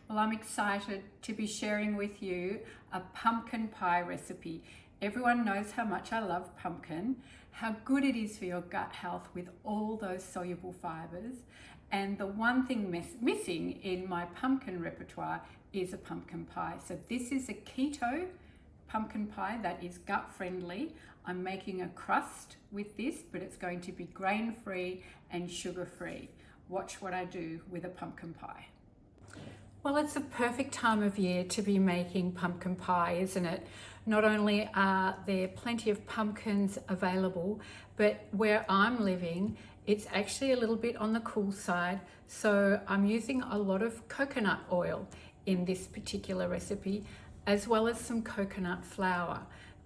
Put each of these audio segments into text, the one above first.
Well, I'm excited to be sharing with you a pumpkin pie recipe. Everyone knows how much I love pumpkin, how good it is for your gut health with all those soluble fibers. And the one thing missing in my pumpkin repertoire is a pumpkin pie. So this is a keto pumpkin pie that is gut friendly. I'm making a crust with this, but it's going to be grain-free and sugar-free. Watch what I do with a pumpkin pie. Well, it's a perfect time of year to be making pumpkin pie, isn't it? Not only are there plenty of pumpkins available, but where I'm living, it's actually a little bit on the cool side. So I'm using a lot of coconut oil in this particular recipe, as well as some coconut flour.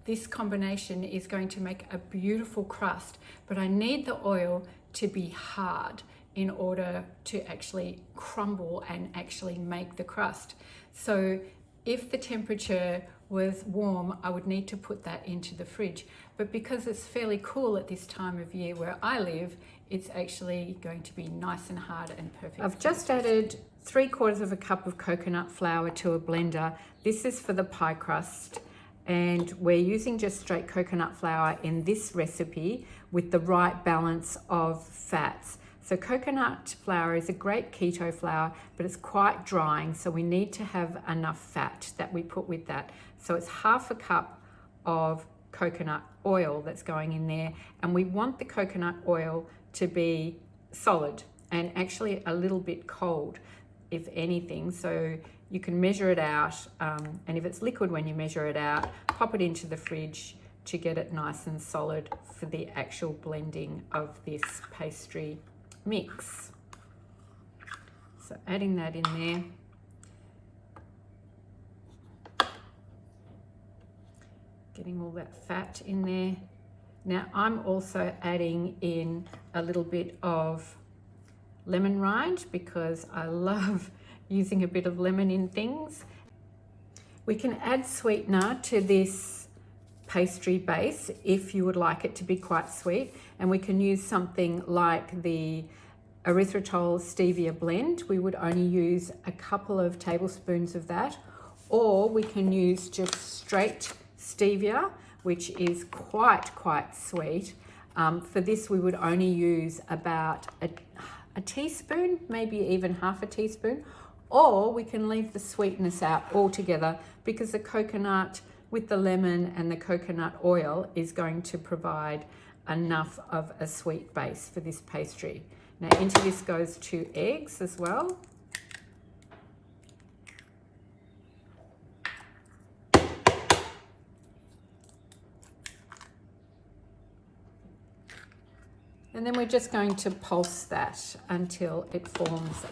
This combination is going to make a beautiful crust, but I need the oil to be hard in order to actually crumble and actually make the crust. So if the temperature was warm, I would need to put that into the fridge. But because it's fairly cool at this time of year where I live, it's actually going to be nice and hard and perfect. I've just added 3/4 cup of coconut flour to a blender. This is for the pie crust. And we're using just straight coconut flour in this recipe with the right balance of fats. So coconut flour is a great keto flour, but it's quite drying, so we need to have enough fat that we put with that. So it's 1/2 cup of coconut oil that's going in there, and we want the coconut oil to be solid and actually a little bit cold, if anything. So you can measure it out, and if it's liquid when you measure it out, pop it into the fridge to get it nice and solid for the actual blending of this pastry mix. So adding that in there. Getting all that fat in there. Now I'm also adding in a little bit of lemon rind because I love using a bit of lemon in things. We can add sweetener to this pastry base if you would like it to be quite sweet, and we can use something like the erythritol stevia blend. We would only use a couple of tablespoons of that, or we can use just straight stevia, which is quite sweet. For this we would only use about a teaspoon, maybe even 1/2 teaspoon, or we can leave the sweetness out altogether because the coconut with the lemon and the coconut oil is going to provide enough of a sweet base for this pastry. Now into this goes 2 eggs as well. And then we're just going to pulse that until it forms.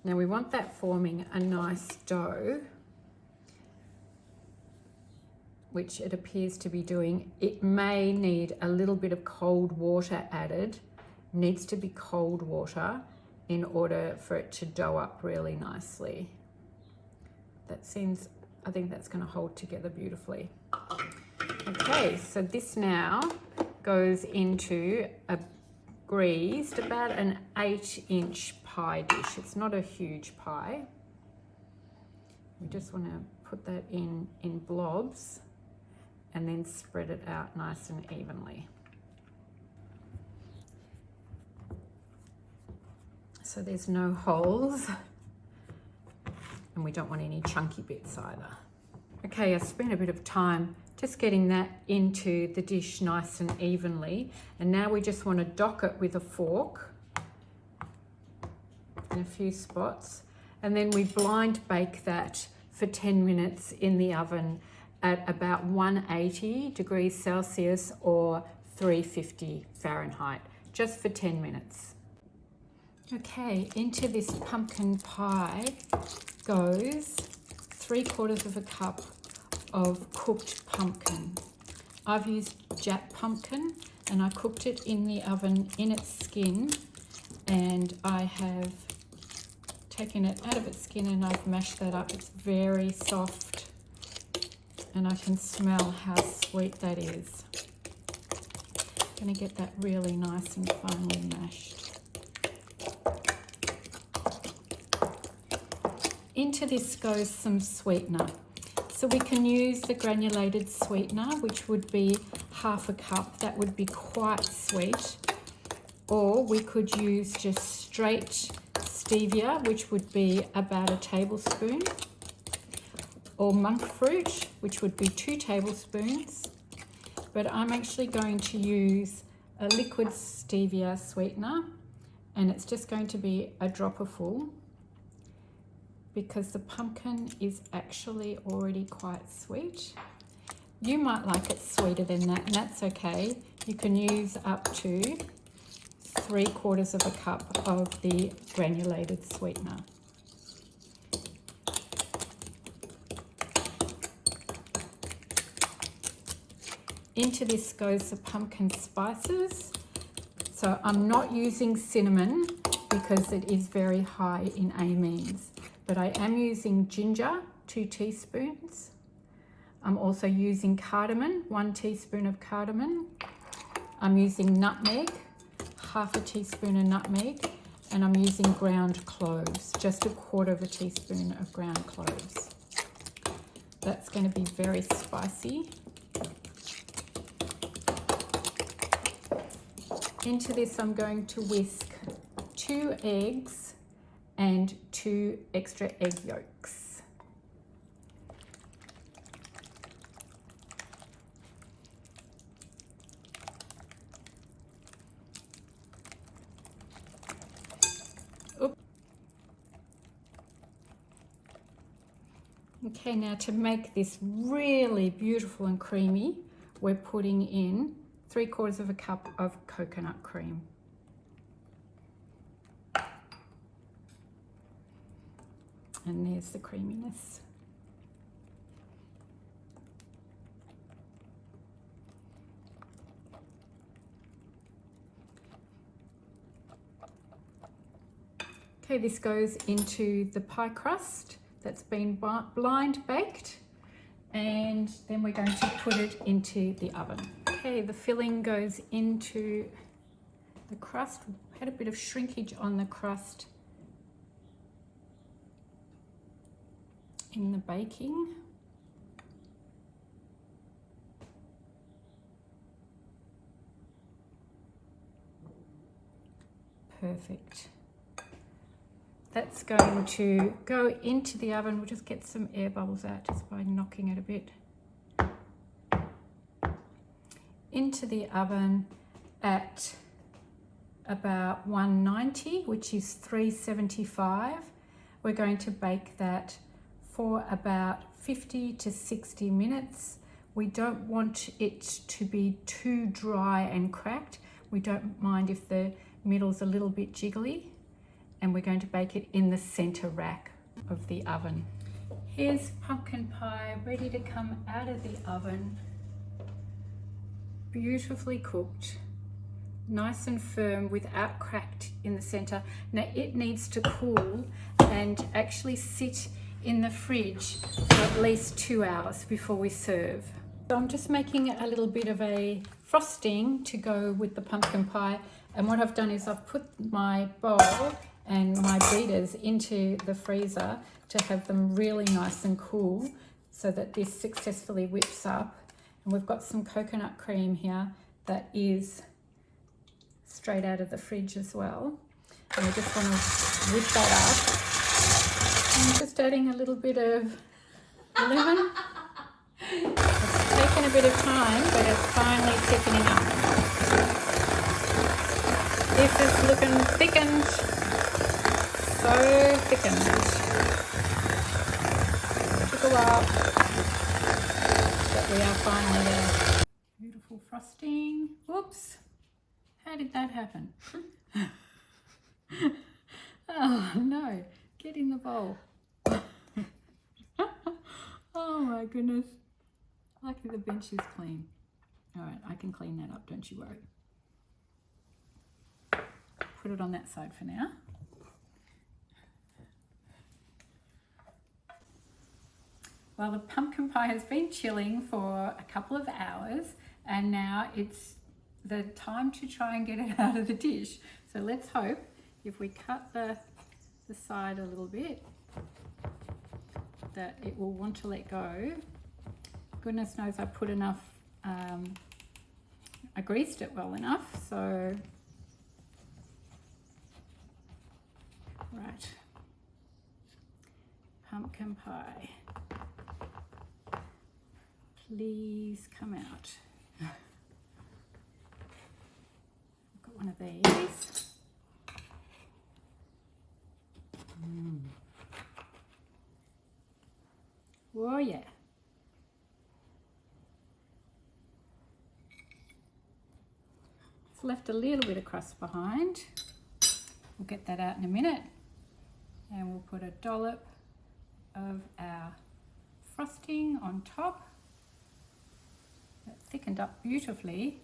Now we want that forming a nice dough, which it appears to be doing. It may need a little bit of cold water added. It needs to be cold water in order for it to dough up really nicely. I think that's going to hold together beautifully. Okay, so this now goes into a greased, about an 8-inch pie dish. It's not a huge pie. We just want to put that in blobs and then spread it out nice and evenly. So there's no holes. And we don't want any chunky bits either. Okay, I spent a bit of time just getting that into the dish nice and evenly. And now we just want to dock it with a fork in a few spots. And then we blind bake that for 10 minutes in the oven at about 180 degrees Celsius or 350 Fahrenheit, just for 10 minutes. Okay, into this pumpkin pie goes 3/4 cup of cooked pumpkin. I've used Jap pumpkin and I cooked it in the oven in its skin, and I have taken it out of its skin and I've mashed that up. It's very soft and I can smell how sweet that is. Going to get that really nice and finely mashed. Into this goes some sweetener. So we can use the granulated sweetener, which would be half a cup. That would be quite sweet. Or we could use just straight stevia, which would be about a tablespoon. Or monk fruit, which would be 2 tablespoons. But I'm actually going to use a liquid stevia sweetener, and it's just going to be a dropper full because the pumpkin is actually already quite sweet. You might like it sweeter than that, and that's okay. You can use up to 3/4 of a cup of the granulated sweetener. Into this goes the pumpkin spices. So I'm not using cinnamon because it is very high in amines, but I am using ginger, 2 teaspoons. I'm also using cardamom, 1 teaspoon of cardamom. I'm using nutmeg, 1/2 teaspoon of nutmeg, and I'm using ground cloves, just 1/4 teaspoon of ground cloves. That's going to be very spicy. Into this I'm going to whisk 2 eggs and 2 extra egg yolks. Okay, now to make this really beautiful and creamy, we're putting in 3/4 of a cup of coconut cream. And there's the creaminess. Okay, this goes into the pie crust that's been blind baked, and then we're going to put it into the oven. Okay, the filling goes into the crust. Had a bit of shrinkage on the crust in the baking. Perfect. That's going to go into the oven. We'll just get some air bubbles out just by knocking it a bit. Into the oven at about 190, which is 375. We're going to bake that for about 50 to 60 minutes. We don't want it to be too dry and cracked. We don't mind if the middle's a little bit jiggly. And we're going to bake it in the center rack of the oven. Here's pumpkin pie ready to come out of the oven. Beautifully cooked, nice and firm without cracked in the center. Now it needs to cool and actually sit in the fridge for at least 2 hours before we serve. So I'm just making a little bit of a frosting to go with the pumpkin pie. And what I've done is I've put my bowl and my beaters into the freezer to have them really nice and cool so that this successfully whips up. And we've got some coconut cream here that is straight out of the fridge as well. And we just want to whip that up. I'm just adding a little bit of lemon. It's taken a bit of time, but it's finally thickening up. This is looking thickened. So thickened. Took a while, but we are finally there. Beautiful frosting. Whoops. How did that happen? Oh no, get in the bowl. Oh my goodness. Lucky the bench is clean. All right, I can clean that up, don't you worry. Put it on that side for now. Well, the pumpkin pie has been chilling for a couple of hours and now it's the time to try and get it out of the dish. So let's hope if we cut the side a little bit that it will want to let go. Goodness knows I put enough, I greased it well enough, so right. Pumpkin pie, please come out. I've got one of these. Oh yeah. It's left a little bit of crust behind. We'll get that out in a minute. And we'll put a dollop of our frosting on top. That thickened up beautifully.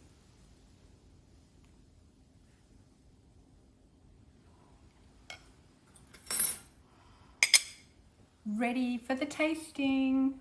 Ready for the tasting.